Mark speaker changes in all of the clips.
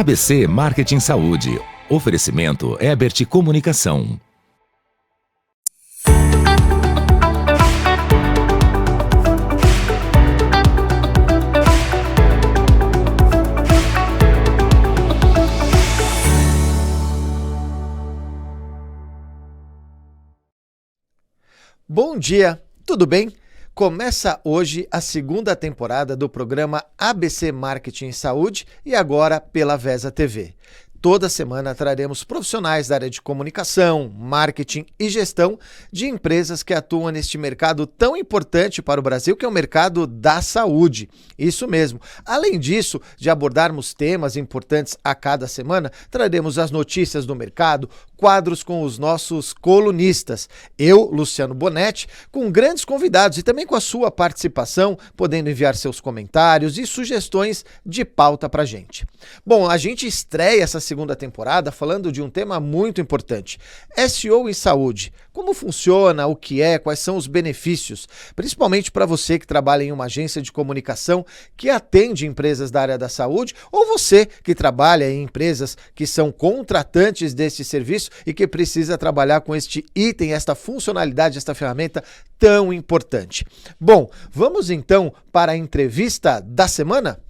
Speaker 1: ABC Marketing Saúde. Oferecimento Ebert Comunicação.
Speaker 2: Bom dia, tudo bem? Começa hoje a segunda temporada do programa ABC Marketing Saúde e agora pela Vesa TV. Toda semana traremos profissionais da área de comunicação, marketing e gestão de empresas que atuam neste mercado tão importante para o Brasil, que é o mercado da saúde. Isso mesmo. Além disso, de abordarmos temas importantes a cada semana, traremos as notícias do mercado, quadros com os nossos colunistas. Eu, Luciano Bonetti, com grandes convidados e também com a sua participação, podendo enviar seus comentários e sugestões de pauta pra gente. Bom, a gente estreia essa segunda temporada falando de um tema muito importante: SEO em saúde. Como funciona, o que é, quais são os benefícios, principalmente para você que trabalha em uma agência de comunicação que atende empresas da área da saúde, ou você que trabalha em empresas que são contratantes desse serviço e que precisa trabalhar com este item, esta funcionalidade, esta ferramenta tão importante. Bom, vamos então para a entrevista da semana?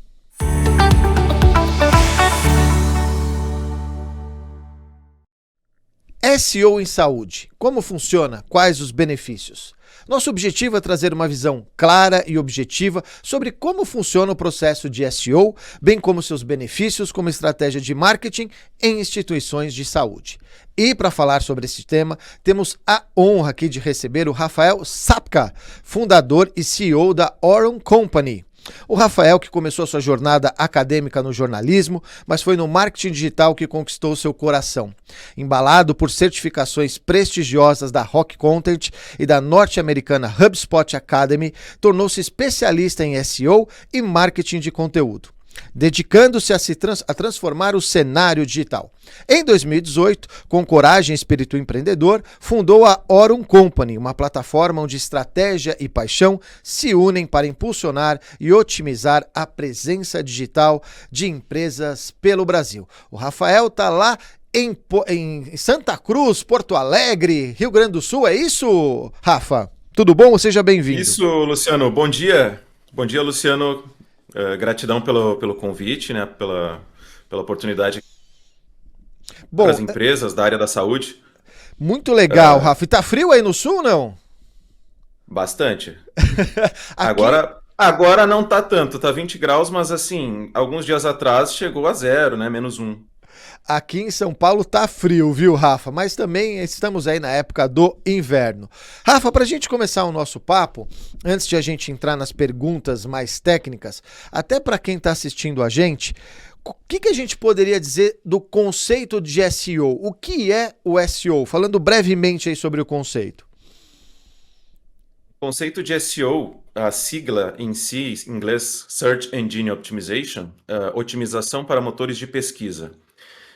Speaker 2: SEO em saúde. Como funciona? Quais os benefícios? Nosso objetivo é trazer uma visão clara e objetiva sobre como funciona o processo de SEO, bem como seus benefícios como estratégia de marketing em instituições de saúde. E para falar sobre esse tema, temos a honra aqui de receber o Rafael Sapka, fundador e CEO da Aurum Company. O Rafael, que começou sua jornada acadêmica no jornalismo, mas foi no marketing digital que conquistou seu coração. Embalado por certificações prestigiosas da Rock Content e da norte-americana HubSpot Academy, tornou-se especialista em SEO e marketing de conteúdo, dedicando-se a transformar o cenário digital. Em 2018, com coragem e espírito empreendedor, fundou a Aurum Company, uma plataforma onde estratégia e paixão se unem para impulsionar e otimizar a presença digital de empresas pelo Brasil. O Rafael está lá em Santa Cruz, Porto Alegre, Rio Grande do Sul, é isso, Rafa? Tudo bom? Seja bem-vindo.
Speaker 3: Isso, Luciano. Bom dia. Bom dia, Luciano. Gratidão pelo convite, né? Pela oportunidade para as empresas da área da saúde.
Speaker 2: Muito legal, Rafa. E tá frio aí no sul, não?
Speaker 3: Bastante.
Speaker 2: Aqui...
Speaker 3: Agora não tá tanto, tá 20 graus, mas assim, alguns dias atrás chegou a 0, né? -1.
Speaker 2: Aqui em São Paulo tá frio, viu, Rafa? Mas também estamos aí na época do inverno. Rafa, para a gente começar o nosso papo, antes de a gente entrar nas perguntas mais técnicas, até para quem está assistindo a gente, o que a gente poderia dizer do conceito de SEO? O que é o SEO? Falando brevemente aí sobre o conceito.
Speaker 3: O conceito de SEO, a sigla em si, em inglês, Search Engine Optimization, otimização para motores de pesquisa.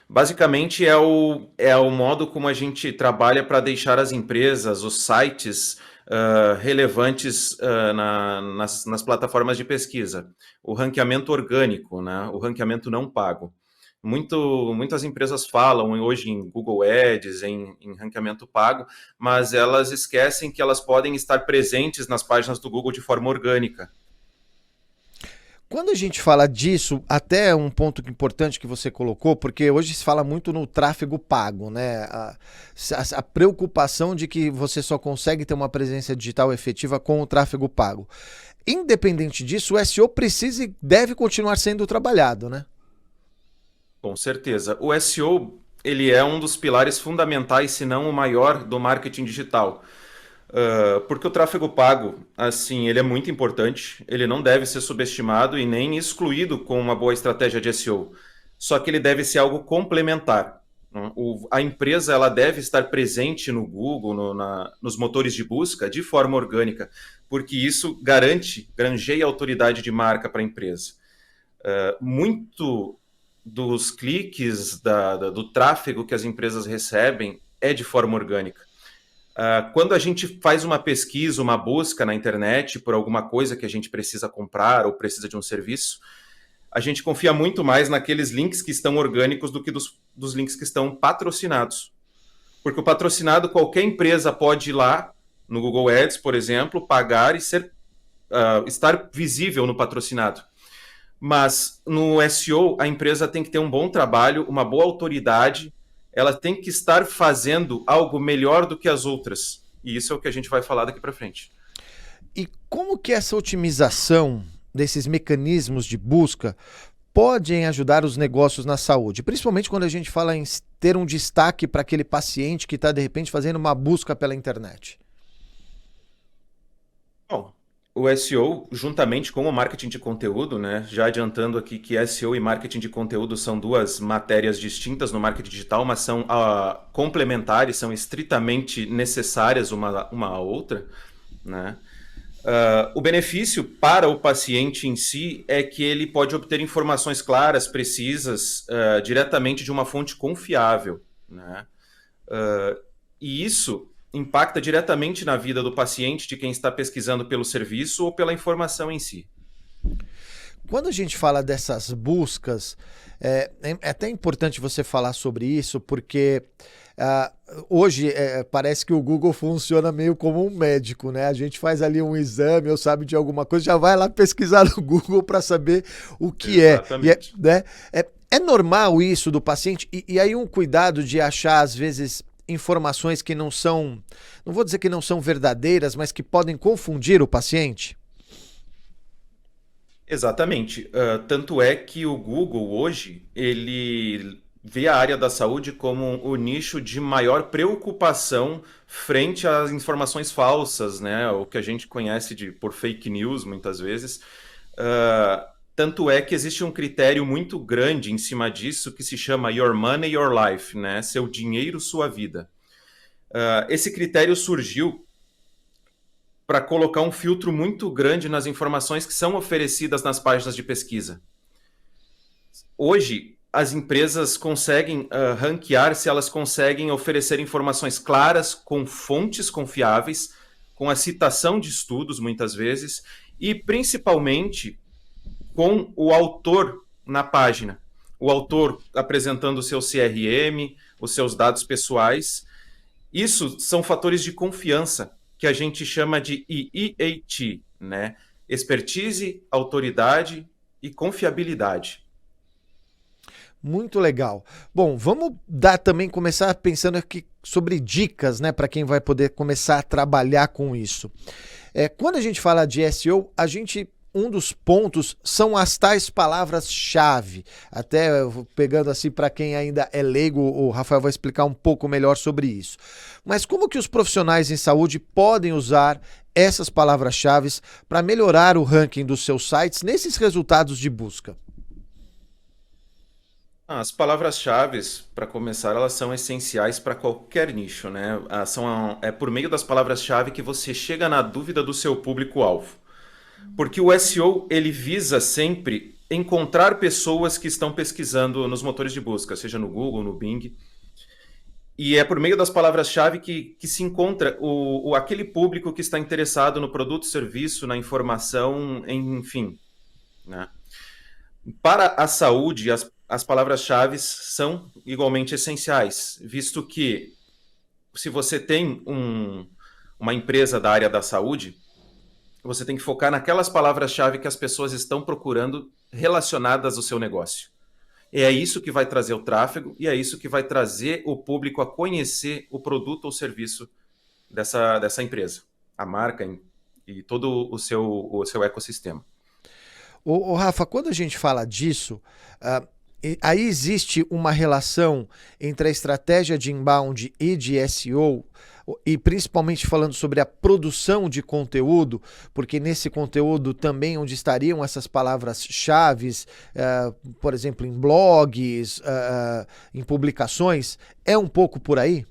Speaker 3: Basicamente é o modo como a gente trabalha para deixar as empresas, os sites relevantes nas plataformas de pesquisa. O ranqueamento orgânico, né? O ranqueamento não pago. Muitas empresas falam hoje em Google Ads, em ranqueamento pago, mas elas esquecem que elas podem estar presentes nas páginas do Google de forma orgânica.
Speaker 2: Quando a gente fala disso, até um ponto importante que você colocou, porque hoje se fala muito no tráfego pago, né? A preocupação de que você só consegue ter uma presença digital efetiva com o tráfego pago. Independente disso, o SEO precisa e deve continuar sendo trabalhado, né?
Speaker 3: Com certeza. O SEO, ele é um dos pilares fundamentais, se não o maior, do marketing digital. Porque o tráfego pago, assim, ele é muito importante, ele não deve ser subestimado e nem excluído com uma boa estratégia de SEO. Só que ele deve ser algo complementar. A empresa ela deve estar presente no Google, nos motores de busca, de forma orgânica, porque isso granjeia autoridade de marca para a empresa. Muito dos cliques, do tráfego que as empresas recebem é de forma orgânica. Quando a gente faz uma pesquisa, uma busca na internet por alguma coisa que a gente precisa comprar ou precisa de um serviço, a gente confia muito mais naqueles links que estão orgânicos do que dos links que estão patrocinados. Porque o patrocinado, qualquer empresa pode ir lá, no Google Ads, por exemplo, pagar e estar visível no patrocinado. Mas no SEO, a empresa tem que ter um bom trabalho, uma boa autoridade, ela tem que estar fazendo algo melhor do que as outras. E isso é o que a gente vai falar daqui para frente.
Speaker 2: E como que essa otimização desses mecanismos de busca podem ajudar os negócios na saúde? Principalmente quando a gente fala em ter um destaque para aquele paciente que está, de repente, fazendo uma busca pela internet.
Speaker 3: Bom, o SEO, juntamente com o marketing de conteúdo, né? Já adiantando aqui que SEO e marketing de conteúdo são duas matérias distintas no marketing digital, mas são complementares, são estritamente necessárias uma à outra, né? O benefício para o paciente em si é que ele pode obter informações claras, precisas, diretamente de uma fonte confiável, né? E isso impacta diretamente na vida do paciente, de quem está pesquisando pelo serviço ou pela informação em si.
Speaker 2: Quando a gente fala dessas buscas, é até importante você falar sobre isso, porque hoje parece que o Google funciona meio como um médico, né? A gente faz ali um exame ou sabe de alguma coisa, já vai lá pesquisar no Google para saber o que
Speaker 3: Exatamente.
Speaker 2: né? É normal isso do paciente? E aí um cuidado de achar, às vezes, informações que não são, não vou dizer que não são verdadeiras, mas que podem confundir o paciente?
Speaker 3: Exatamente. Tanto é que o Google hoje, ele vê a área da saúde como o nicho de maior preocupação frente às informações falsas, né? O que a gente conhece por fake news, muitas vezes. Tanto é que existe um critério muito grande em cima disso que se chama Your Money, Your Life, né? Seu dinheiro, sua vida. Esse critério surgiu para colocar um filtro muito grande nas informações que são oferecidas nas páginas de pesquisa. Hoje, as empresas conseguem ranquear se elas conseguem oferecer informações claras, com fontes confiáveis, com a citação de estudos, muitas vezes, e principalmente com o autor na página. O autor apresentando o seu CRM, os seus dados pessoais. Isso são fatores de confiança, que a gente chama de EAT, né? Expertise, autoridade e confiabilidade.
Speaker 2: Muito legal. Bom, vamos começar pensando aqui sobre dicas, né, para quem vai poder começar a trabalhar com isso. Quando a gente fala de SEO, um dos pontos são as tais palavras-chave. Até pegando assim para quem ainda é leigo, o Rafael vai explicar um pouco melhor sobre isso. Mas como que os profissionais em saúde podem usar essas palavras-chave para melhorar o ranking dos seus sites nesses resultados de busca?
Speaker 3: As palavras-chave, para começar, elas são essenciais para qualquer nicho, né? É por meio das palavras-chave que você chega na dúvida do seu público-alvo. Porque o SEO, ele visa sempre encontrar pessoas que estão pesquisando nos motores de busca, seja no Google, no Bing. E é por meio das palavras-chave que se encontra aquele público que está interessado no produto, serviço, na informação, enfim, né? Para a saúde, as palavras-chave são igualmente essenciais, visto que se você tem uma empresa da área da saúde, você tem que focar naquelas palavras-chave que as pessoas estão procurando relacionadas ao seu negócio. É isso que vai trazer o tráfego e é isso que vai trazer o público a conhecer o produto ou serviço dessa empresa, a marca e todo o seu ecossistema.
Speaker 2: Ô Rafa, quando a gente fala disso, aí existe uma relação entre a estratégia de inbound e de SEO, e principalmente falando sobre a produção de conteúdo, porque nesse conteúdo também onde estariam essas palavras-chave, por exemplo, em blogs, em publicações, é um pouco por aí?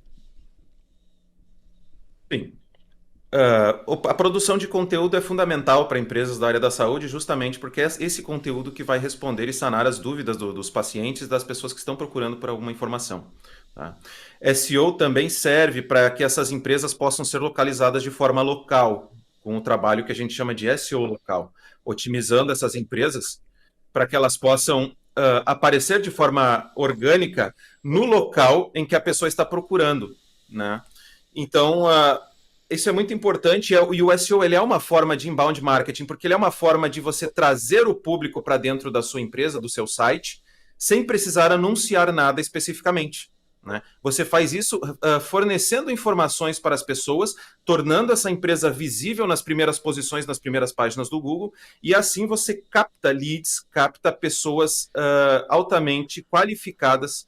Speaker 3: Sim. A produção de conteúdo é fundamental para empresas da área da saúde, justamente porque é esse conteúdo que vai responder e sanar as dúvidas dos pacientes, das pessoas que estão procurando por alguma informação. Tá? SEO também serve para que essas empresas possam ser localizadas de forma local, com o trabalho que a gente chama de SEO local, otimizando essas empresas para que elas possam aparecer de forma orgânica no local em que a pessoa está procurando, né? Então, isso é muito importante, e o SEO ele é uma forma de inbound marketing, porque ele é uma forma de você trazer o público para dentro da sua empresa, do seu site, sem precisar anunciar nada especificamente, né? Você faz isso fornecendo informações para as pessoas, tornando essa empresa visível nas primeiras posições, nas primeiras páginas do Google, e assim você capta leads, capta pessoas altamente qualificadas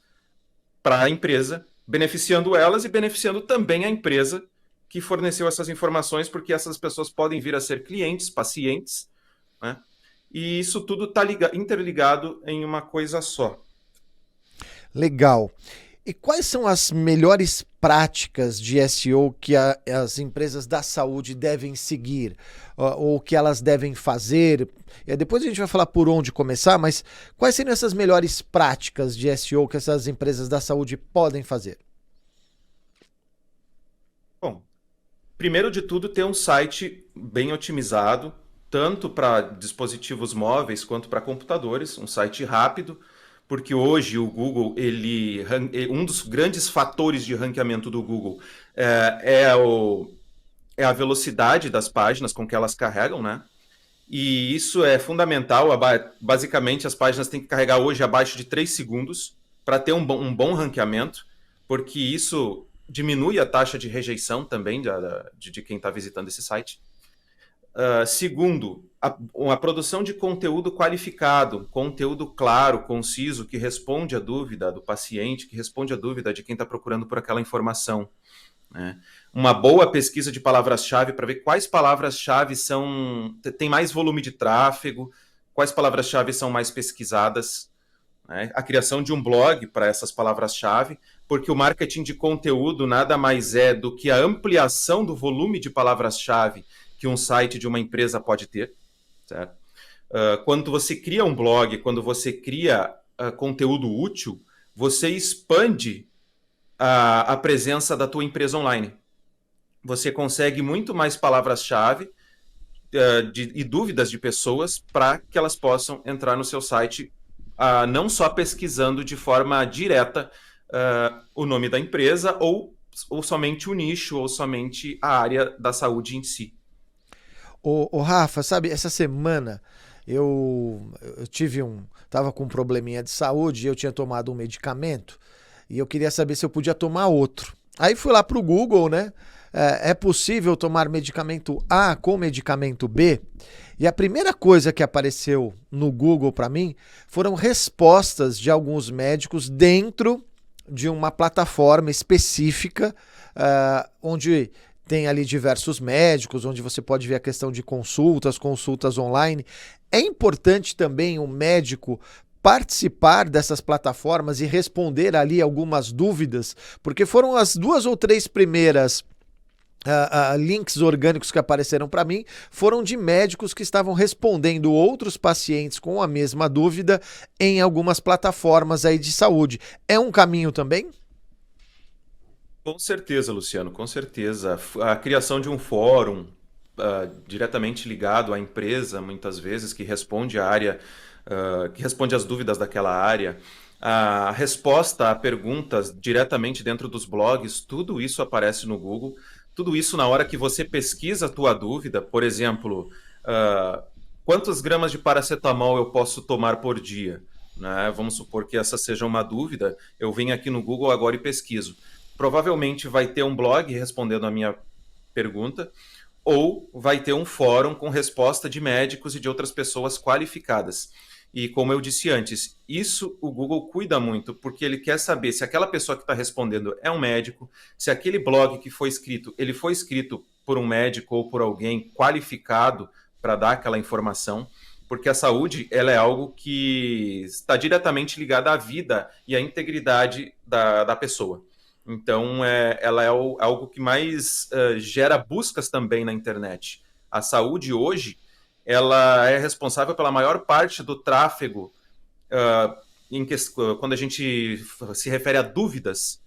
Speaker 3: para a empresa, beneficiando elas e beneficiando também a empresa que forneceu essas informações, porque essas pessoas podem vir a ser clientes, pacientes, né? E isso tudo está interligado em uma coisa só.
Speaker 2: Legal. E quais são as melhores práticas de SEO que as empresas da saúde devem seguir? Ou que elas devem fazer? Depois a gente vai falar por onde começar, mas quais seriam essas melhores práticas de SEO que essas empresas da saúde podem fazer?
Speaker 3: Bom, primeiro de tudo, ter um site bem otimizado, tanto para dispositivos móveis quanto para computadores, um site rápido, porque hoje o Google, um dos grandes fatores de ranqueamento do Google é a velocidade das páginas com que elas carregam, né? E isso é fundamental. Basicamente, as páginas têm que carregar hoje abaixo de 3 segundos para ter um bom ranqueamento, porque isso diminui a taxa de rejeição também de quem está visitando esse site. Segundo, a produção de conteúdo qualificado, conteúdo claro, conciso, que responde à dúvida do paciente, que responde à dúvida de quem está procurando por aquela informação, né? Uma boa pesquisa de palavras-chave para ver quais palavras-chave têm mais volume de tráfego, quais palavras-chave são mais pesquisadas, né? A criação de um blog para essas palavras-chave, porque o marketing de conteúdo nada mais é do que a ampliação do volume de palavras-chave que um site de uma empresa pode ter, certo? Quando você cria um blog, quando você cria conteúdo útil, você expande a presença da tua empresa online. Você consegue muito mais palavras-chave e dúvidas de pessoas para que elas possam entrar no seu site, não só pesquisando de forma direta o nome da empresa ou somente o nicho ou somente a área da saúde em si.
Speaker 2: Ô Rafa, sabe, essa semana eu tava com um probleminha de saúde e eu tinha tomado um medicamento e eu queria saber se eu podia tomar outro. Aí fui lá pro Google, né? É possível tomar medicamento A com medicamento B? E a primeira coisa que apareceu no Google para mim foram respostas de alguns médicos dentro de uma plataforma específica, onde tem ali diversos médicos, onde você pode ver a questão de consultas online. É importante também o médico participar dessas plataformas e responder ali algumas dúvidas, porque foram as 2 ou 3 primeiras links orgânicos que apareceram para mim, foram de médicos que estavam respondendo outros pacientes com a mesma dúvida em algumas plataformas aí de saúde. É um caminho também?
Speaker 3: Com certeza, Luciano, com certeza. A criação de um fórum diretamente ligado à empresa, muitas vezes, que responde à área, que responde às dúvidas daquela área, a resposta a perguntas diretamente dentro dos blogs, tudo isso aparece no Google. Tudo isso na hora que você pesquisa a tua dúvida, por exemplo, quantas gramas de paracetamol eu posso tomar por dia, né? Vamos supor que essa seja uma dúvida, eu venho aqui no Google agora e pesquiso. Provavelmente vai ter um blog respondendo a minha pergunta, ou vai ter um fórum com resposta de médicos e de outras pessoas qualificadas. E como eu disse antes, isso o Google cuida muito, porque ele quer saber se aquela pessoa que está respondendo é um médico, se aquele blog que foi escrito, ele foi escrito por um médico ou por alguém qualificado para dar aquela informação, porque a saúde ela é algo que está diretamente ligada à vida e à integridade da pessoa. Então, ela é algo que mais gera buscas também na internet. A saúde hoje, ela é responsável pela maior parte do tráfego quando a gente se refere a dúvidas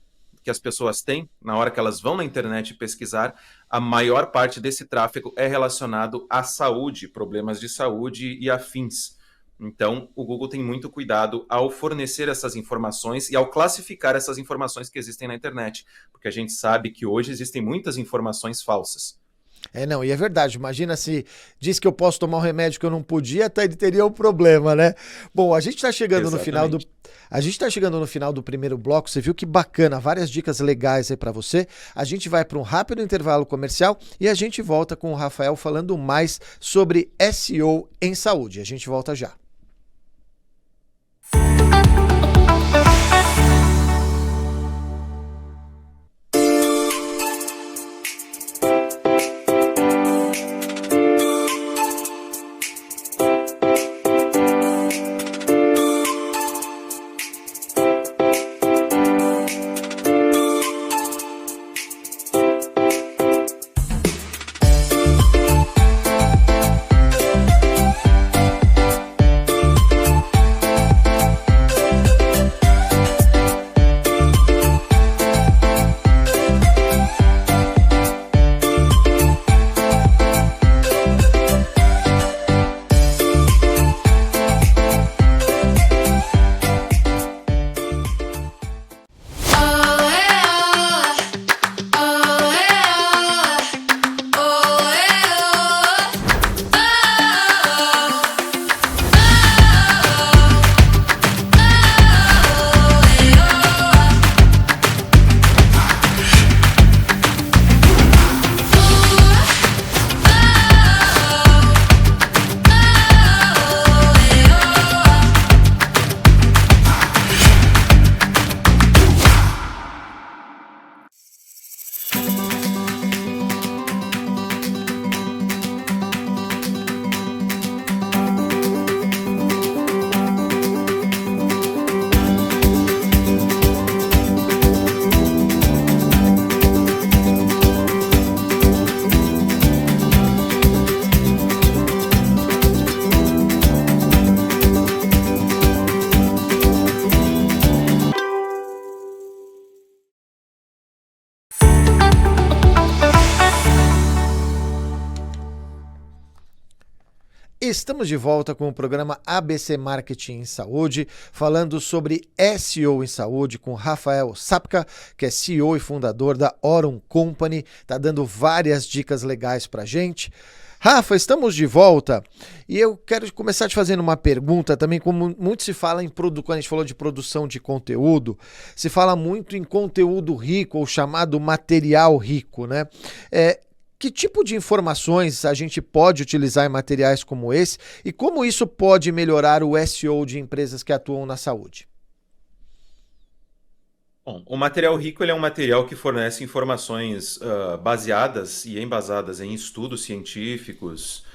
Speaker 3: que as pessoas têm na hora que elas vão na internet pesquisar, a maior parte desse tráfego é relacionado à saúde, problemas de saúde e afins. Então, o Google tem muito cuidado ao fornecer essas informações e ao classificar essas informações que existem na internet, porque a gente sabe que hoje existem muitas informações falsas.
Speaker 2: Não, e é verdade. Imagina se diz que eu posso tomar um remédio que eu não podia, até ele teria um problema, né? Bom, a gente está chegando no final do primeiro bloco. Você viu que bacana, várias dicas legais aí para você. A gente vai para um rápido intervalo comercial e a gente volta com o Rafael falando mais sobre SEO em saúde. A gente volta já. Estamos de volta com o programa ABC Marketing em Saúde, falando sobre SEO em saúde com Rafael Sapka, que é CEO e fundador da Aurum Company, está dando várias dicas legais para a gente. Rafa, estamos de volta e eu quero começar te fazendo uma pergunta também, como muito se fala quando a gente falou de produção de conteúdo, se fala muito em conteúdo rico ou chamado material rico, né? Que tipo de informações a gente pode utilizar em materiais como esse e como isso pode melhorar o SEO de empresas que atuam na saúde?
Speaker 3: Bom, o material rico ele é um material que fornece informações baseadas e embasadas em estudos científicos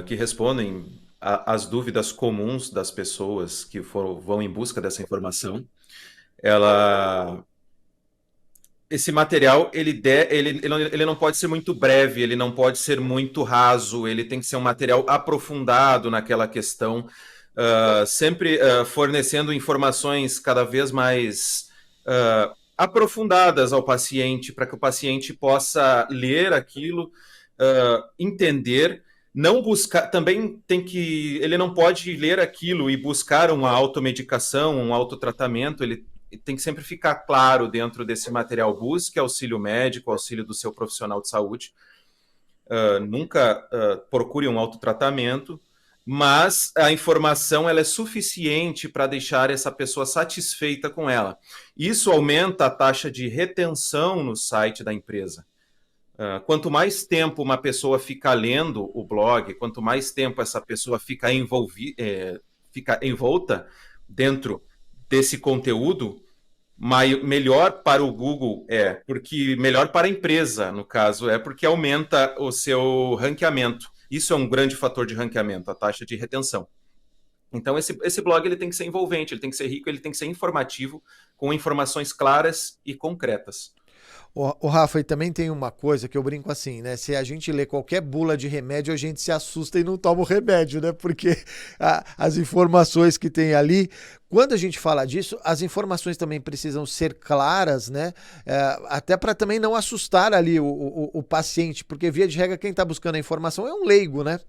Speaker 3: que respondem às dúvidas comuns das pessoas que vão em busca dessa informação. Esse material ele não pode ser muito breve, ele não pode ser muito raso, ele tem que ser um material aprofundado naquela questão, sempre fornecendo informações cada vez mais aprofundadas ao paciente, para que o paciente possa ler aquilo, entender, não buscar, também ele não pode ler aquilo e buscar uma automedicação, um autotratamento, ele tem que sempre ficar claro dentro desse material. Busque auxílio médico, auxílio do seu profissional de saúde. Nunca procure um autotratamento, mas a informação ela é suficiente para deixar essa pessoa satisfeita com ela. Isso aumenta a taxa de retenção no site da empresa. Quanto mais tempo uma pessoa fica lendo o blog, quanto mais tempo essa pessoa fica envolta dentro desse conteúdo, melhor para o Google porque melhor para a empresa, no caso, porque aumenta o seu ranqueamento. Isso é um grande fator de ranqueamento, a taxa de retenção. Então, esse blog ele tem que ser envolvente, ele tem que ser rico, ele tem que ser informativo, com informações claras e concretas.
Speaker 2: O Rafa, e também tem uma coisa que eu brinco assim, né? Se a gente lê qualquer bula de remédio, a gente se assusta e não toma o remédio, né? Porque as informações que tem ali, quando a gente fala disso, as informações também precisam ser claras, né? Até para também não assustar ali o paciente, porque via de regra quem está buscando a informação é um leigo, né?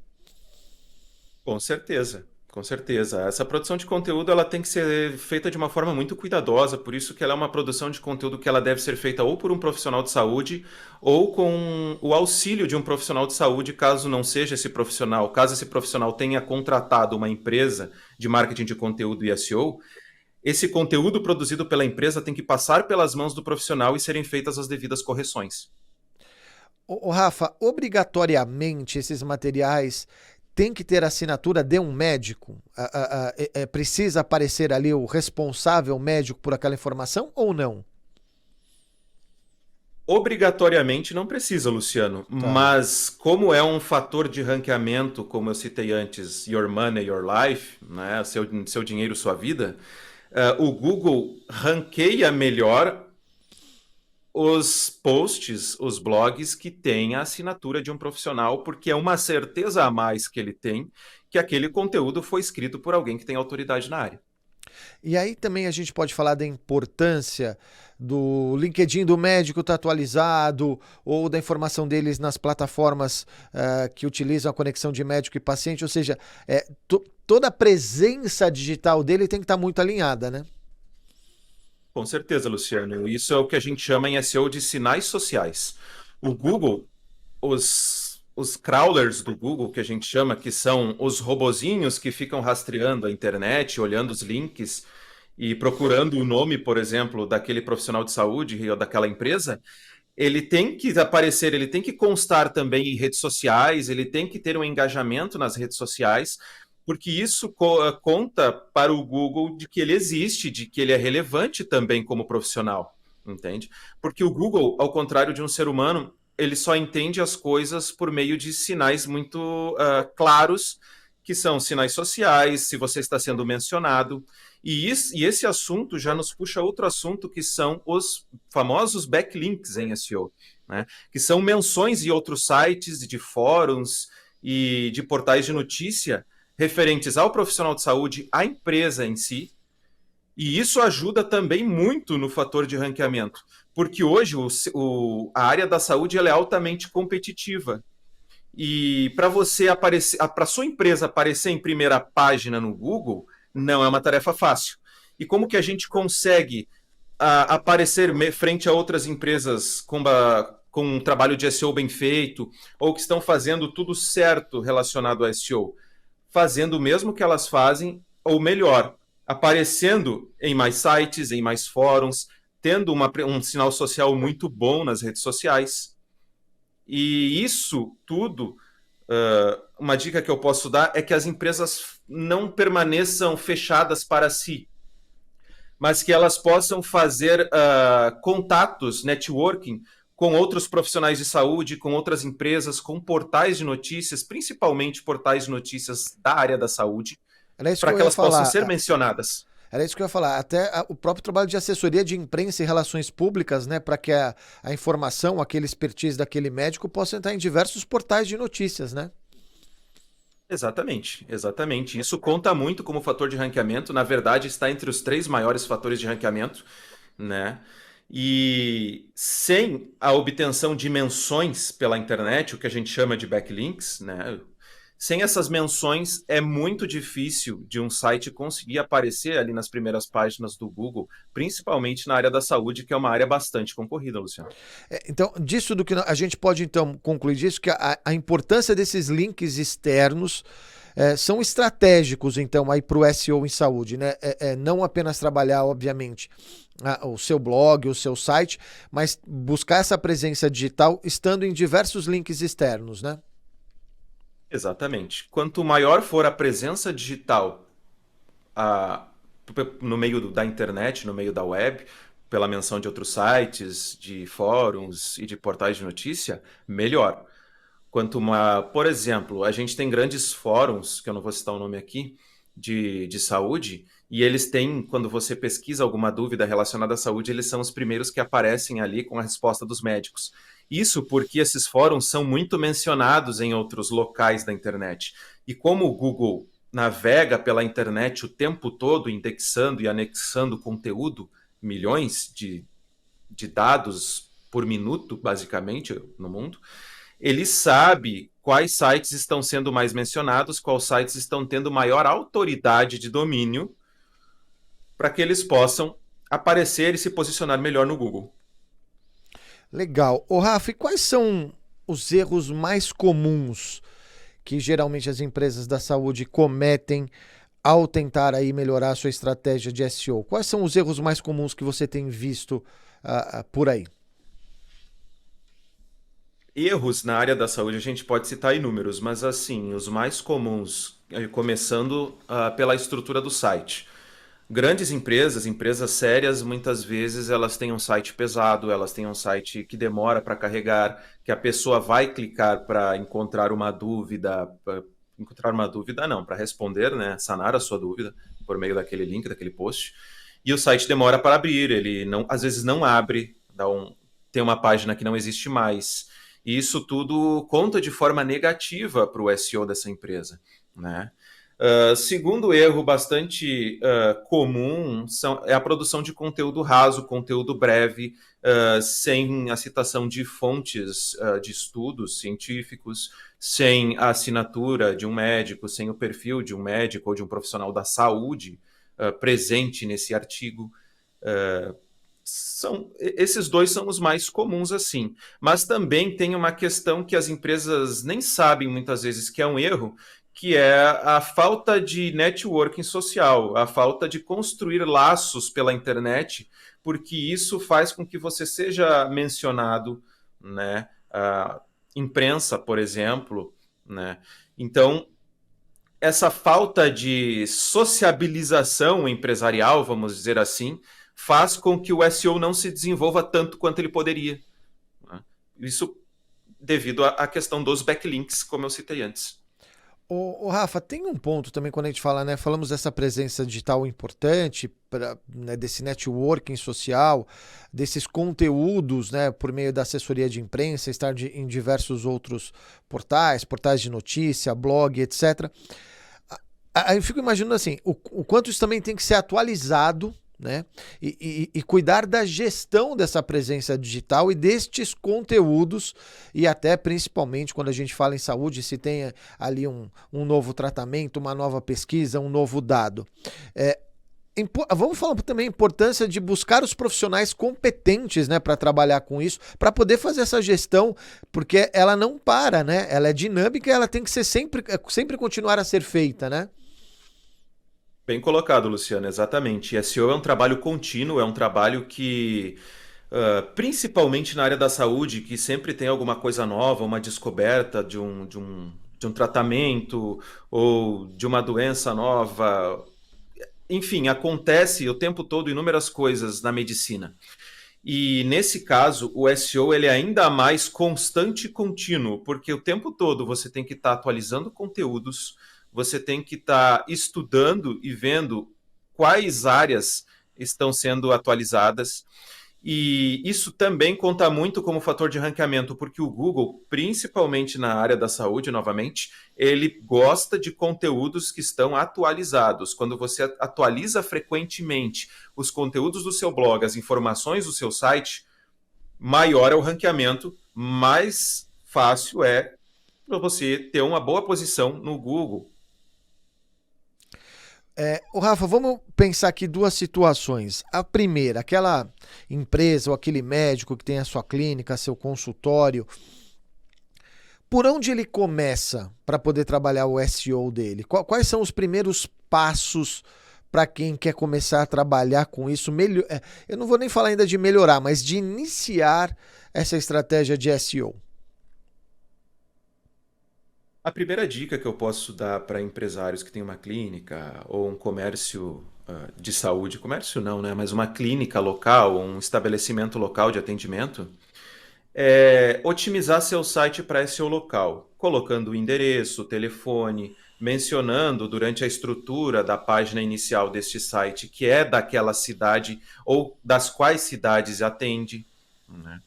Speaker 3: Com certeza. Com certeza. Essa produção de conteúdo ela tem que ser feita de uma forma muito cuidadosa, por isso que ela é uma produção de conteúdo que ela deve ser feita ou por um profissional de saúde ou com o auxílio de um profissional de saúde, caso não seja esse profissional, caso esse profissional tenha contratado uma empresa de marketing de conteúdo e SEO, esse conteúdo produzido pela empresa tem que passar pelas mãos do profissional e serem feitas as devidas correções.
Speaker 2: Ô, Rafa, obrigatoriamente esses materiais têm que ter assinatura de um médico? Precisa aparecer ali o responsável médico por aquela informação ou não?
Speaker 3: Obrigatoriamente não precisa, Luciano,
Speaker 2: Tá.
Speaker 3: mas como é um fator de ranqueamento, como eu citei antes, your money, your life, né, seu dinheiro, sua vida, o Google ranqueia melhor os posts, os blogs que têm a assinatura de um profissional, porque é uma certeza a mais que ele tem que aquele conteúdo foi escrito por alguém que tem autoridade na área.
Speaker 2: E aí também a gente pode falar da importância do LinkedIn do médico estar atualizado ou da informação deles nas plataformas que utilizam a conexão de médico e paciente, ou seja, toda a presença digital dele tem que estar muito alinhada, né?
Speaker 3: Com certeza, Luciano. Isso é o que a gente chama em SEO de sinais sociais. O Google, os crawlers do Google, que a gente chama, que são os robozinhos que ficam rastreando a internet, olhando os links e procurando o nome, por exemplo, daquele profissional de saúde ou daquela empresa, ele tem que aparecer, ele tem que constar também em redes sociais, ele tem que ter um engajamento nas redes sociais, porque isso conta para o Google de que ele existe, de que ele é relevante também como profissional, entende? Porque o Google, ao contrário de um ser humano, ele só entende as coisas por meio de sinais muito claros, que são sinais sociais, se você está sendo mencionado. E esse assunto já nos puxa outro assunto, que são os famosos backlinks em SEO, né? Que são menções em outros sites, de fóruns e de portais de notícia referentes ao profissional de saúde, à empresa em si, e isso ajuda também muito no fator de ranqueamento, porque hoje a área da saúde ela é altamente competitiva. E para você aparecer, para sua empresa aparecer em primeira página no Google, não é uma tarefa fácil. E como que a gente consegue aparecer frente a outras empresas com um trabalho de SEO bem feito, ou que estão fazendo tudo certo relacionado a SEO? Fazendo o mesmo que elas fazem, ou melhor, aparecendo em mais sites, em mais fóruns, tendo um sinal social muito bom nas redes sociais. E isso tudo, uma dica que eu posso dar é que as empresas não permaneçam fechadas para si, mas que elas possam fazer contatos, networking, com outros profissionais de saúde, com outras empresas, com portais de notícias, principalmente portais de notícias da área da saúde,
Speaker 2: Era isso que
Speaker 3: para
Speaker 2: eu
Speaker 3: que
Speaker 2: ia
Speaker 3: elas possam
Speaker 2: falar.
Speaker 3: ser mencionadas.
Speaker 2: Era isso que eu ia falar. Até o próprio trabalho de assessoria de imprensa e relações públicas, né, para que a informação, aquele expertise daquele médico possa entrar em diversos portais de notícias, né?
Speaker 3: Exatamente, exatamente. Isso conta muito como fator de ranqueamento. Na verdade, está entre os 3 maiores fatores de ranqueamento, né? E sem a obtenção de menções pela internet, o que a gente chama de backlinks, né? Sem essas menções, é muito difícil de um site conseguir aparecer ali nas primeiras páginas do Google, principalmente na área da saúde, que é uma área bastante concorrida, Luciano.
Speaker 2: Então, disso do que a gente pode então concluir disso, que a importância desses links externos são estratégicos, então, aí para o SEO em saúde, né? Não apenas trabalhar, obviamente, o seu blog, o seu site, mas buscar essa presença digital estando em diversos links externos, né?
Speaker 3: Exatamente. Quanto maior for a presença digital a, no meio da internet, no meio da web, pela menção de outros sites, de fóruns e de portais de notícia, melhor. Por exemplo, a gente tem grandes fóruns, que eu não vou citar o nome aqui, de saúde, e eles têm, quando você pesquisa alguma dúvida relacionada à saúde, eles são os primeiros que aparecem ali com a resposta dos médicos. Isso porque esses fóruns são muito mencionados em outros locais da internet. E como o Google navega pela internet o tempo todo, indexando e anexando conteúdo, milhões de dados por minuto, basicamente, no mundo, ele sabe quais sites estão sendo mais mencionados, quais sites estão tendo maior autoridade de domínio, para que eles possam aparecer e se posicionar melhor no Google.
Speaker 2: Legal. Ô, Rafa, e quais são os erros mais comuns que geralmente as empresas da saúde cometem ao tentar aí melhorar a sua estratégia de SEO? Quais são os erros mais comuns que você tem visto por aí?
Speaker 3: Erros na área da saúde a gente pode citar inúmeros, mas assim, os mais comuns, começando pela estrutura do site. Grandes empresas, empresas sérias, muitas vezes elas têm um site pesado, elas têm um site que demora para carregar, que a pessoa vai clicar para encontrar uma dúvida, para responder, né, sanar a sua dúvida por meio daquele link, daquele post, e o site demora para abrir, ele não, às vezes não abre, tem uma página que não existe mais, e isso tudo conta de forma negativa para o SEO dessa empresa, né? Segundo erro bastante comum é a produção de conteúdo raso, conteúdo breve, sem a citação de fontes de estudos científicos, sem a assinatura de um médico, sem o perfil de um médico ou de um profissional da saúde presente nesse artigo. Esses dois são os mais comuns, assim. Mas também tem uma questão que as empresas nem sabem muitas vezes que é um erro, que é a falta de networking social, a falta de construir laços pela internet, porque isso faz com que você seja mencionado, né? A imprensa, por exemplo, né? Então, essa falta de sociabilização empresarial, vamos dizer assim, faz com que o SEO não se desenvolva tanto quanto ele poderia, né? Isso devido à questão dos backlinks, como eu citei antes.
Speaker 2: Ô, Rafa, tem um ponto também quando a gente fala, né? Falamos dessa presença digital importante, né, desse networking social, desses conteúdos, né, por meio da assessoria de imprensa, estar em diversos outros portais de notícia, blog, etc. Aí eu fico imaginando assim, o quanto isso também tem que ser atualizado, né? E cuidar da gestão dessa presença digital e destes conteúdos, e até principalmente quando a gente fala em saúde, se tem ali um novo tratamento, uma nova pesquisa, um novo dado. Vamos falar também a importância de buscar os profissionais competentes, né, para trabalhar com isso, para poder fazer essa gestão, porque ela não para, né? Ela é dinâmica e ela tem que ser sempre continuar a ser feita, né?
Speaker 3: Bem colocado, Luciano, exatamente. SEO é um trabalho contínuo, é um trabalho que, principalmente na área da saúde, que sempre tem alguma coisa nova, uma descoberta de um tratamento ou de uma doença nova. Enfim, acontece o tempo todo inúmeras coisas na medicina. E nesse caso, o SEO ele é ainda mais constante e contínuo, porque o tempo todo você tem que estar atualizando conteúdos, você tem que estar estudando e vendo quais áreas estão sendo atualizadas. E isso também conta muito como fator de ranqueamento, porque o Google, principalmente na área da saúde, novamente, ele gosta de conteúdos que estão atualizados. Quando você atualiza frequentemente os conteúdos do seu blog, as informações do seu site, maior é o ranqueamento, mais fácil é para você ter uma boa posição no Google.
Speaker 2: Rafa, vamos pensar aqui duas situações. A primeira, aquela empresa ou aquele médico que tem a sua clínica, seu consultório, por onde ele começa para poder trabalhar o SEO dele? Quais são os primeiros passos para quem quer começar a trabalhar com isso? Eu não vou nem falar ainda de melhorar, mas de iniciar essa estratégia de SEO.
Speaker 3: A primeira dica que eu posso dar para empresários que têm uma clínica ou um comércio de saúde, comércio não, né? Mas uma clínica local, um estabelecimento local de atendimento, é otimizar seu site para SEO local, colocando o endereço, o telefone, mencionando durante a estrutura da página inicial deste site que é daquela cidade ou das quais cidades atende, né?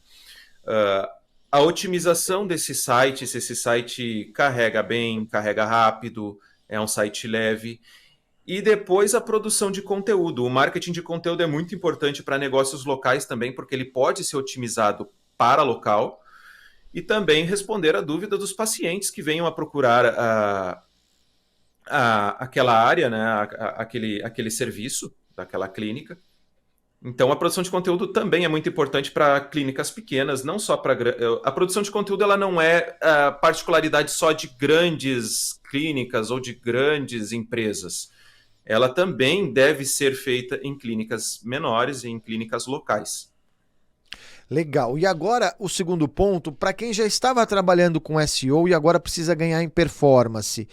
Speaker 3: A otimização desse site, se esse site carrega bem, carrega rápido, é um site leve. E depois a produção de conteúdo. O marketing de conteúdo é muito importante para negócios locais também, porque ele pode ser otimizado para local. e também responder a dúvida dos pacientes que venham a procurar aquela área, né, aquele serviço daquela clínica. Então, a produção de conteúdo também é muito importante para clínicas pequenas, não só para... A produção de conteúdo ela não é particularidade só de grandes clínicas ou de grandes empresas. Ela também deve ser feita em clínicas menores e em clínicas locais.
Speaker 2: Legal. E agora, o segundo ponto, para quem já estava trabalhando com SEO e agora precisa ganhar em performance,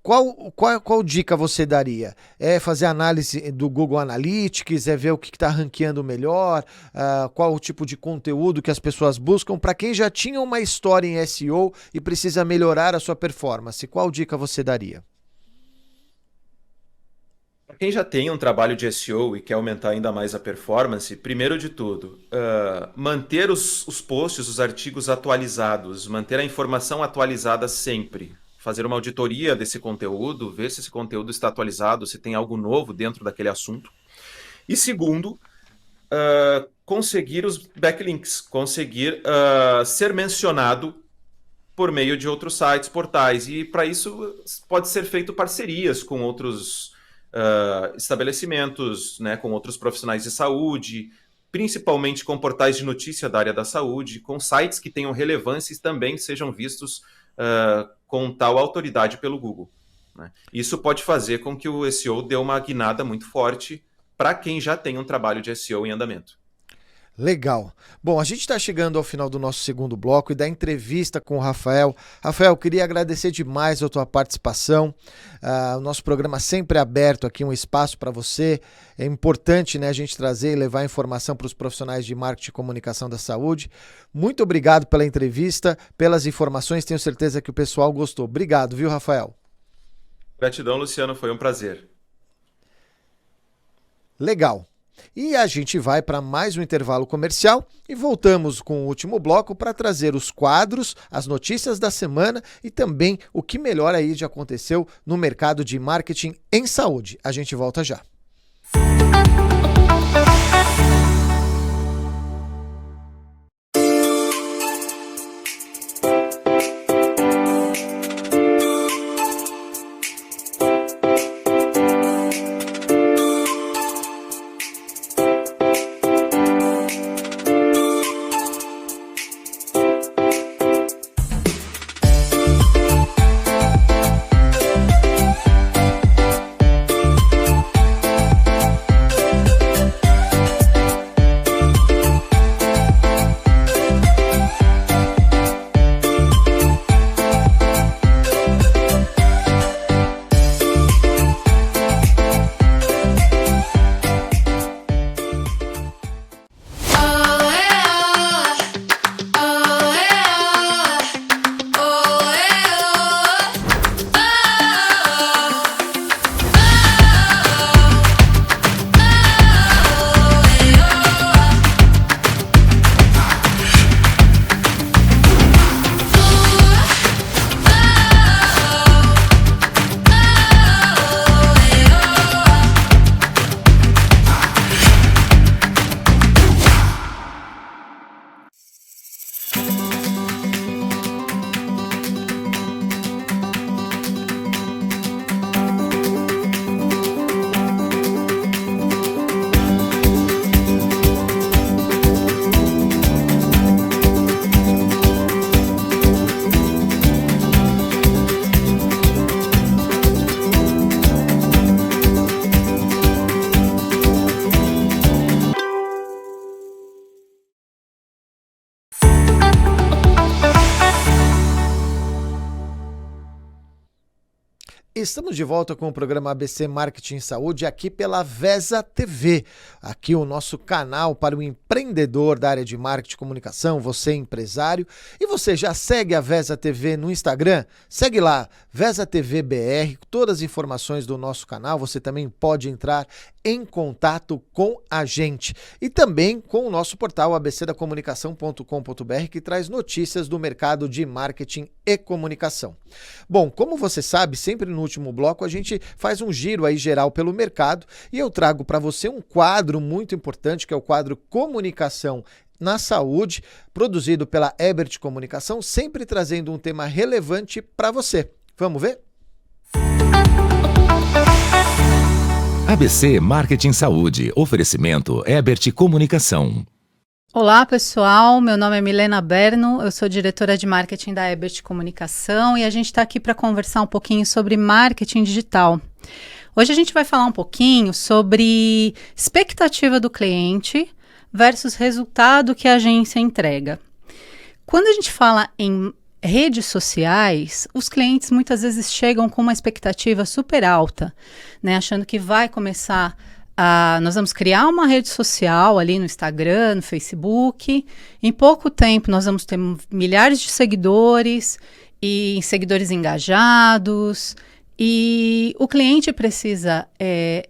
Speaker 2: qual dica você daria? É fazer análise do Google Analytics, é ver o que está ranqueando melhor, qual o tipo de conteúdo que as pessoas buscam? Para quem já tinha uma história em SEO e precisa melhorar a sua performance, qual dica você daria?
Speaker 3: Para quem já tem um trabalho de SEO e quer aumentar ainda mais a performance, primeiro de tudo, manter os posts, os artigos atualizados, manter a informação atualizada sempre. Fazer uma auditoria desse conteúdo, ver se esse conteúdo está atualizado, se tem algo novo dentro daquele assunto. E segundo, conseguir os backlinks, conseguir ser mencionado por meio de outros sites, portais. E para isso pode ser feito parcerias com outros estabelecimentos, né, com outros profissionais de saúde, principalmente com portais de notícia da área da saúde, com sites que tenham relevância e também sejam vistos com tal autoridade pelo Google, né? Isso pode fazer com que o SEO dê uma guinada muito forte para quem já tem um trabalho de SEO em andamento.
Speaker 2: Legal. Bom, a gente está chegando ao final do nosso segundo bloco e da entrevista com o Rafael. Rafael, queria agradecer demais a tua participação. O nosso programa sempre é aberto aqui, um espaço para você. É importante, né, a gente trazer e levar informação para os profissionais de marketing e comunicação da saúde. Muito obrigado pela entrevista, pelas informações. Tenho certeza que o pessoal gostou. Obrigado, viu, Rafael?
Speaker 3: Gratidão, Luciano. Foi um prazer.
Speaker 2: Legal. E a gente vai para mais um intervalo comercial e voltamos com o último bloco para trazer os quadros, as notícias da semana e também o que melhor aí já aconteceu no mercado de marketing em saúde. A gente volta já. Estamos de volta com o programa ABC Marketing e Saúde aqui pela VESA TV. Aqui o nosso canal para o empreendedor da área de marketing e comunicação, você empresário. E você já segue a VESA TV no Instagram? Segue lá, VESA TV BR, todas as informações do nosso canal. Você também pode entrar em contato com a gente. E também com o nosso portal abcdacomunicação.com.br, que traz notícias do mercado de marketing e comunicação. Bom, como você sabe, sempre no último bloco a gente faz um giro aí geral pelo mercado e eu trago para você um quadro muito importante, que é o quadro Comunicação na saúde, produzido pela Ebert Comunicação, sempre trazendo um tema relevante para você. Vamos ver?
Speaker 1: ABC Marketing Saúde. Oferecimento Ebert Comunicação.
Speaker 4: Olá pessoal, meu nome é Milena Berno, eu sou diretora de marketing da Ebert Comunicação e a gente está aqui para conversar um pouquinho sobre marketing digital. Hoje a gente vai falar um pouquinho sobre expectativa do cliente versus resultado que a agência entrega. Quando a gente fala em redes sociais, os clientes muitas vezes chegam com uma expectativa super alta, né, achando que vai começar nós vamos criar uma rede social ali no Instagram, no Facebook. Em pouco tempo nós vamos ter milhares de seguidores e seguidores engajados. E o cliente precisa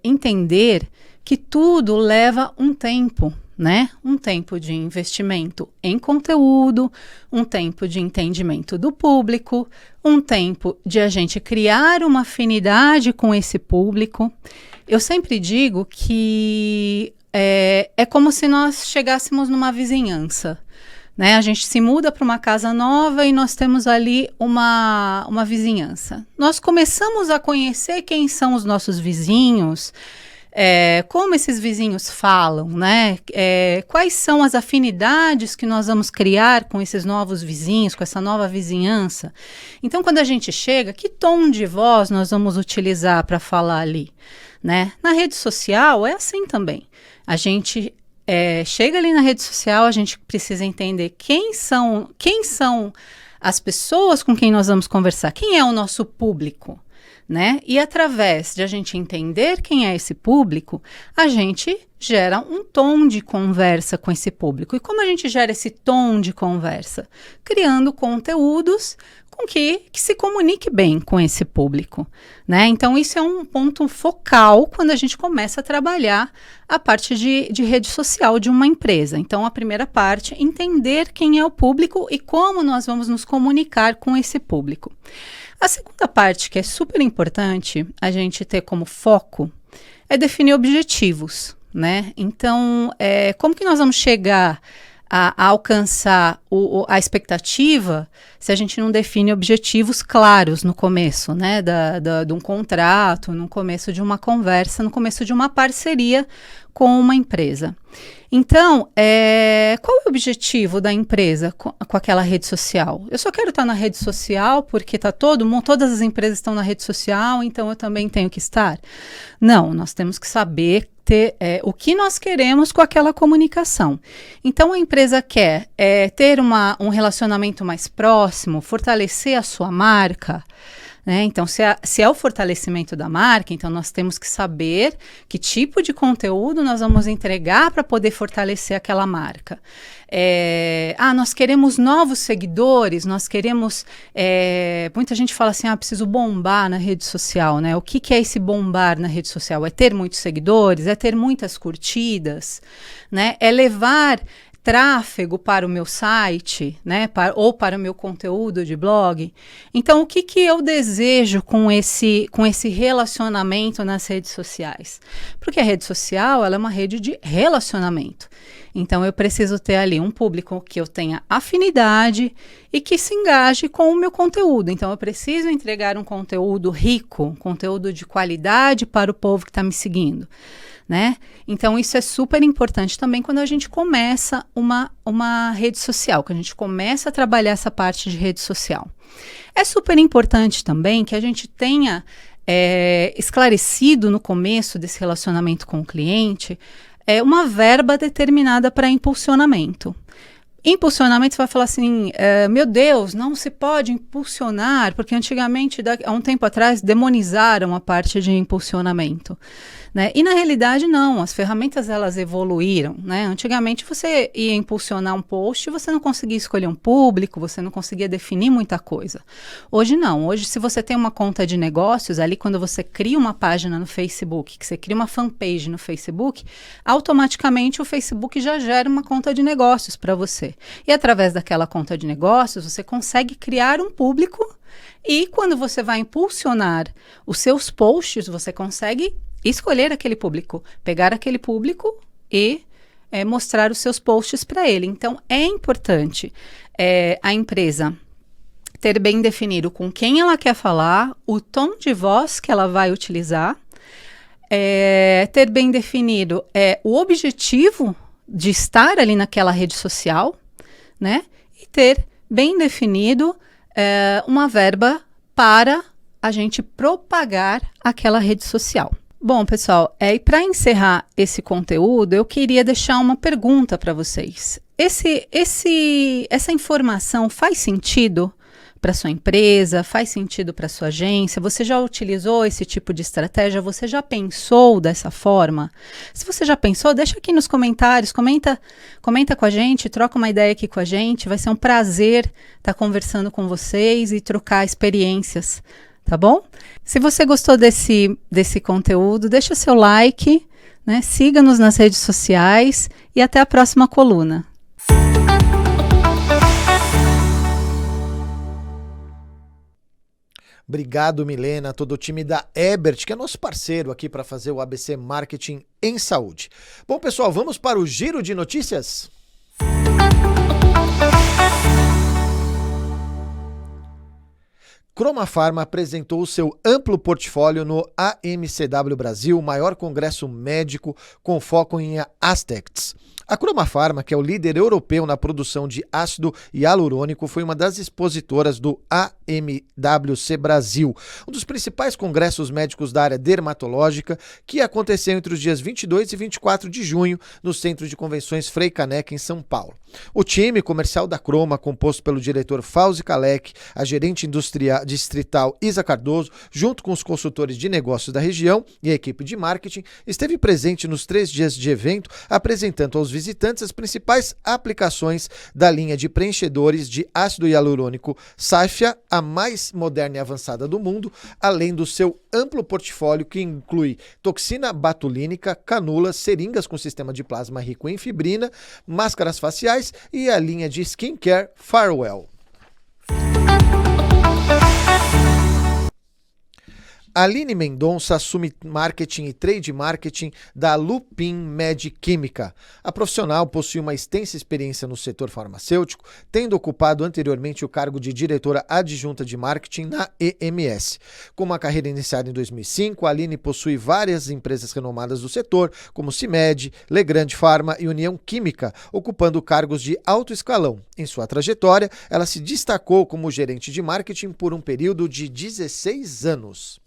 Speaker 4: entender que tudo leva um tempo, né? Um tempo de investimento em conteúdo, um tempo de entendimento do público, um tempo de a gente criar uma afinidade com esse público. Eu sempre digo que é como se nós chegássemos numa vizinhança, né? A gente se muda para uma casa nova e nós temos ali uma vizinhança. Nós começamos a conhecer quem são os nossos vizinhos, como esses vizinhos falam, né? Quais são as afinidades que nós vamos criar com esses novos vizinhos, com essa nova vizinhança. Então, quando a gente chega, que tom de voz nós vamos utilizar para falar ali? Né? Na rede social é assim também. A gente chega ali na rede social, a gente precisa entender quem são as pessoas com quem nós vamos conversar, quem é o nosso público, né? E através de a gente entender quem é esse público, a gente gera um tom de conversa com esse público. E como a gente gera esse tom de conversa? Criando conteúdos com que se comunique bem com esse público, né? Então, isso é um ponto focal quando a gente começa a trabalhar a parte de rede social de uma empresa. Então, a primeira parte, entender quem é o público e como nós vamos nos comunicar com esse público. A segunda parte, que é super importante a gente ter como foco, é definir objetivos, né? Então, como que nós vamos chegar a alcançar a expectativa se a gente não define objetivos claros no começo, né, de um contrato, no começo de uma conversa, no começo de uma parceria com uma empresa. Então, qual é o objetivo da empresa com aquela rede social? Eu só quero estar na rede social porque todas as empresas estão na rede social, então eu também tenho que estar? Não, nós temos que saber o que nós queremos com aquela comunicação. Então, a empresa quer ter um relacionamento mais próximo, fortalecer a sua marca, né? Então, se é o fortalecimento da marca, então nós temos que saber que tipo de conteúdo nós vamos entregar para poder fortalecer aquela marca. Nós queremos novos seguidores, nós queremos... muita gente fala assim, preciso bombar na rede social, né? O que é esse bombar na rede social? É ter muitos seguidores? É ter muitas curtidas? Né? É levar tráfego para o meu site, né, ou para o meu conteúdo de blog. Então, o que eu desejo com esse relacionamento nas redes sociais? Porque a rede social, ela é uma rede de relacionamento. Então, eu preciso ter ali um público que eu tenha afinidade e que se engaje com o meu conteúdo. Então, eu preciso entregar um conteúdo rico, um conteúdo de qualidade para o povo que está me seguindo, né? Então, isso é super importante também quando a gente começa uma rede social, que a gente começa a trabalhar essa parte de rede social. É super importante também que a gente tenha esclarecido no começo desse relacionamento com o cliente uma verba determinada para impulsionamento. Impulsionamento, você vai falar assim, meu Deus, não se pode impulsionar, porque antigamente, há um tempo atrás, demonizaram a parte de impulsionamento, né? E na realidade não, as ferramentas elas evoluíram, né? Antigamente você ia impulsionar um post, você não conseguia escolher um público, você não conseguia definir muita coisa. Hoje não, hoje se você tem uma conta de negócios, ali quando você cria uma página no Facebook, que você cria uma fanpage no Facebook, automaticamente o Facebook já gera uma conta de negócios para você. E através daquela conta de negócios, você consegue criar um público e quando você vai impulsionar os seus posts, você consegue escolher aquele público, pegar aquele público e mostrar os seus posts para ele. Então, é importante a empresa ter bem definido com quem ela quer falar, o tom de voz que ela vai utilizar, ter bem definido o objetivo de estar ali naquela rede social, né? E ter bem definido uma verba para a gente propagar aquela rede social. Bom, pessoal, e para encerrar esse conteúdo, eu queria deixar uma pergunta para vocês. Essa informação faz sentido para sua empresa? Faz sentido para sua agência? Você já utilizou esse tipo de estratégia? Você já pensou dessa forma? Se você já pensou, deixa aqui nos comentários, comenta com a gente, troca uma ideia aqui com a gente. Vai ser um prazer estar conversando com vocês e trocar experiências, tá bom? Se você gostou desse conteúdo, deixa seu like, né? Siga-nos nas redes sociais e até a próxima coluna.
Speaker 2: Obrigado, Milena, todo o time da Ebert, que é nosso parceiro aqui para fazer o ABC Marketing em Saúde. Bom, pessoal, vamos para o giro de notícias? Croma Pharma apresentou seu amplo portfólio no AMCW Brasil, o maior congresso médico com foco em Astecs. A Croma Pharma, que é o líder europeu na produção de ácido hialurônico, foi uma das expositoras do AMWC Brasil, um dos principais congressos médicos da área dermatológica, que aconteceu entre os dias 22 e 24 de junho no Centro de Convenções Frei Caneca, em São Paulo. O time comercial da Croma, composto pelo diretor Fauzi Kalec, a gerente distrital Isa Cardoso, junto com os consultores de negócios da região e a equipe de marketing, esteve presente nos 3 dias de evento, apresentando aos visitantes as principais aplicações da linha de preenchedores de ácido hialurônico Saifia, a mais moderna e avançada do mundo, além do seu amplo portfólio que inclui toxina batulínica, canulas, seringas com sistema de plasma rico em fibrina, máscaras faciais e a linha de skincare Farewell. Aline Mendonça assume marketing e trade marketing da Lupin Med Química. A profissional possui uma extensa experiência no setor farmacêutico, tendo ocupado anteriormente o cargo de diretora adjunta de marketing na EMS. Com uma carreira iniciada em 2005, a Aline possui várias empresas renomadas do setor, como Cimed, Legrand Pharma e União Química, ocupando cargos de alto escalão. Em sua trajetória, ela se destacou como gerente de marketing por um período de 16 anos.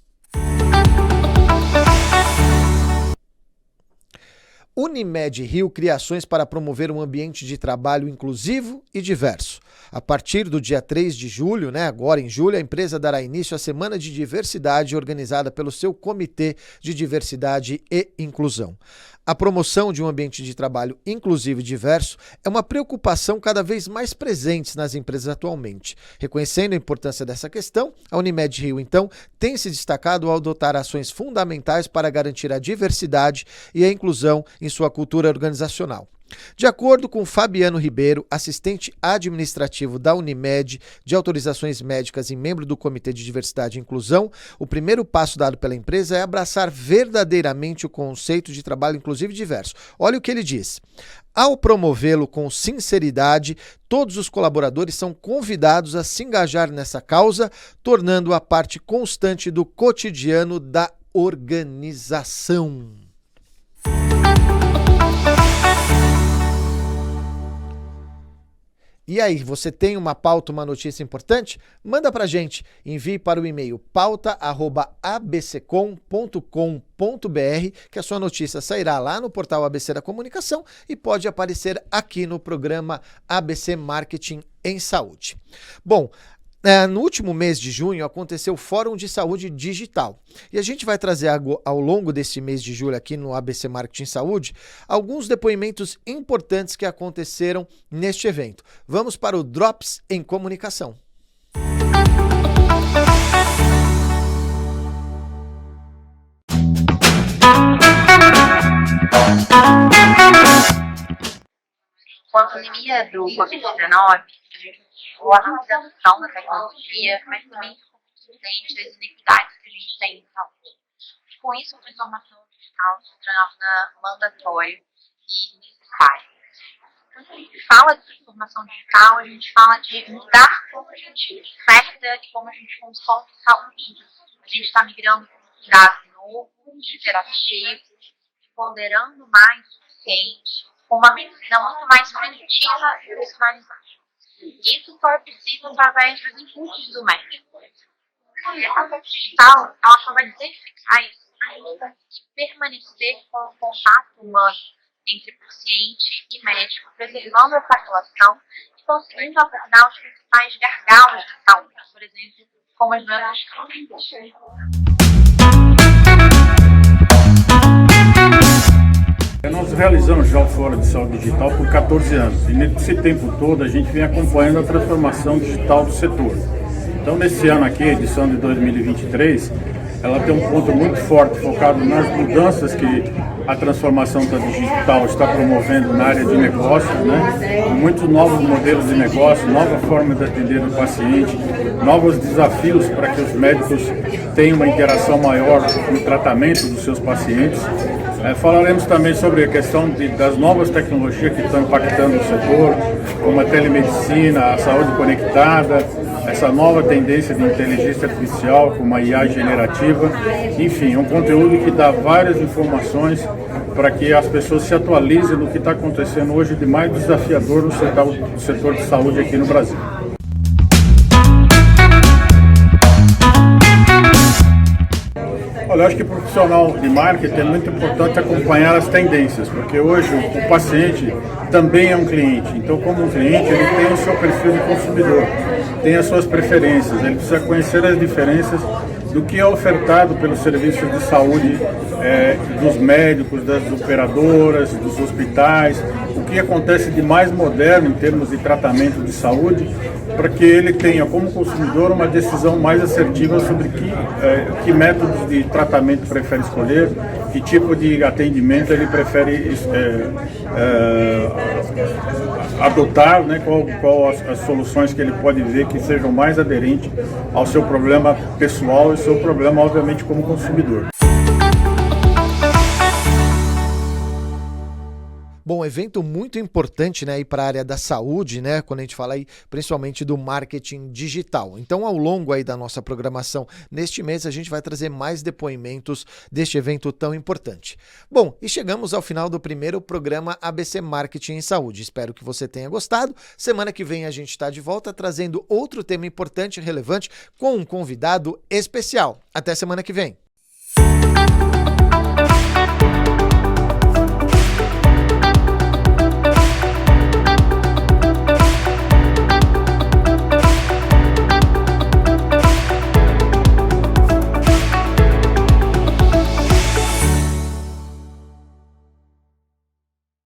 Speaker 2: Unimed Rio cria ações para promover um ambiente de trabalho inclusivo e diverso. A partir do dia 3 de julho, agora em julho, a empresa dará início à Semana de Diversidade organizada pelo seu Comitê de Diversidade e Inclusão. A promoção de um ambiente de trabalho inclusivo e diverso é uma preocupação cada vez mais presente nas empresas atualmente. Reconhecendo a importância dessa questão, a Unimed Rio, então, tem se destacado ao adotar ações fundamentais para garantir a diversidade e a inclusão em sua cultura organizacional. De acordo com Fabiano Ribeiro, assistente administrativo da Unimed de autorizações médicas e membro do Comitê de Diversidade e Inclusão, o primeiro passo dado pela empresa é abraçar verdadeiramente o conceito de trabalho inclusivo e diverso. Olha o que ele diz. Ao promovê-lo com sinceridade, todos os colaboradores são convidados a se engajar nessa causa, tornando-a parte constante do cotidiano da organização. E aí, você tem uma pauta, uma notícia importante? Manda pra gente. Envie para o e-mail pauta@abccom.com.br, que a sua notícia sairá lá no portal ABC da Comunicação e pode aparecer aqui no programa ABC Marketing em Saúde. Bom, no último mês de junho aconteceu o Fórum de Saúde Digital e a gente vai trazer ao longo desse mês de julho aqui no ABC Marketing Saúde alguns depoimentos importantes que aconteceram neste evento. Vamos para o Drops em Comunicação.
Speaker 5: Com a pandemia do Covid-19, a rapidarização da tecnologia, mas também consistente as inequidades que a gente tem em saúde. Com isso, a transformação digital se torna mandatória e necessária necessária. Quando a gente fala de transformação digital, a gente fala de mudar como a gente oferta e como a gente consome saúde. A gente está migrando para um cuidado novo, interativo, ponderando mais o paciente, com uma medicina muito mais preditiva e personalizada. Isso só é possível através dos inputs do médico. A parte digital, ela só vai ser eficaz ainda se permanecer com o contato humano entre paciente e médico, preservando essa relação e conseguindo abordar os principais gargalos da saúde, por exemplo, como as doenças crônicas.
Speaker 6: Nós realizamos já o Fórum de Saúde Digital por 14 anos e nesse tempo todo a gente vem acompanhando a transformação digital do setor. Então nesse ano aqui, a edição de 2023, ela tem um ponto muito forte focado nas mudanças que a transformação digital está promovendo na área de negócios, né? Com muitos novos modelos de negócio, nova forma de atender o paciente, novos desafios para que os médicos tenham uma interação maior no tratamento dos seus pacientes. Falaremos também sobre a questão das novas tecnologias que estão impactando o setor, como a telemedicina, a saúde conectada, essa nova tendência de inteligência artificial, como a IA generativa. Enfim, é um conteúdo que dá várias informações para que as pessoas se atualizem no que está acontecendo hoje de mais desafiador no setor de saúde aqui no Brasil. Olha, eu acho que profissional de marketing é muito importante acompanhar as tendências, porque hoje o paciente também é um cliente. Então, como um cliente, ele tem o seu perfil de consumidor, tem as suas preferências, ele precisa conhecer as diferenças do que é ofertado pelos serviços de saúde dos médicos, das operadoras, dos hospitais, o que acontece de mais moderno em termos de tratamento de saúde, para que ele tenha como consumidor uma decisão mais assertiva sobre que métodos de tratamento prefere escolher, que tipo de atendimento ele prefere adotar, né, qual as soluções que ele pode ver que sejam mais aderentes ao seu problema pessoal e ao seu problema, obviamente, como consumidor.
Speaker 2: Bom, evento muito importante, né, para a área da saúde, né, quando a gente fala aí principalmente do marketing digital. Então, ao longo aí da nossa programação neste mês, a gente vai trazer mais depoimentos deste evento tão importante. Bom, e chegamos ao final do primeiro programa ABC Marketing em Saúde. Espero que você tenha gostado. Semana que vem a gente está de volta trazendo outro tema importante e relevante com um convidado especial. Até semana que vem.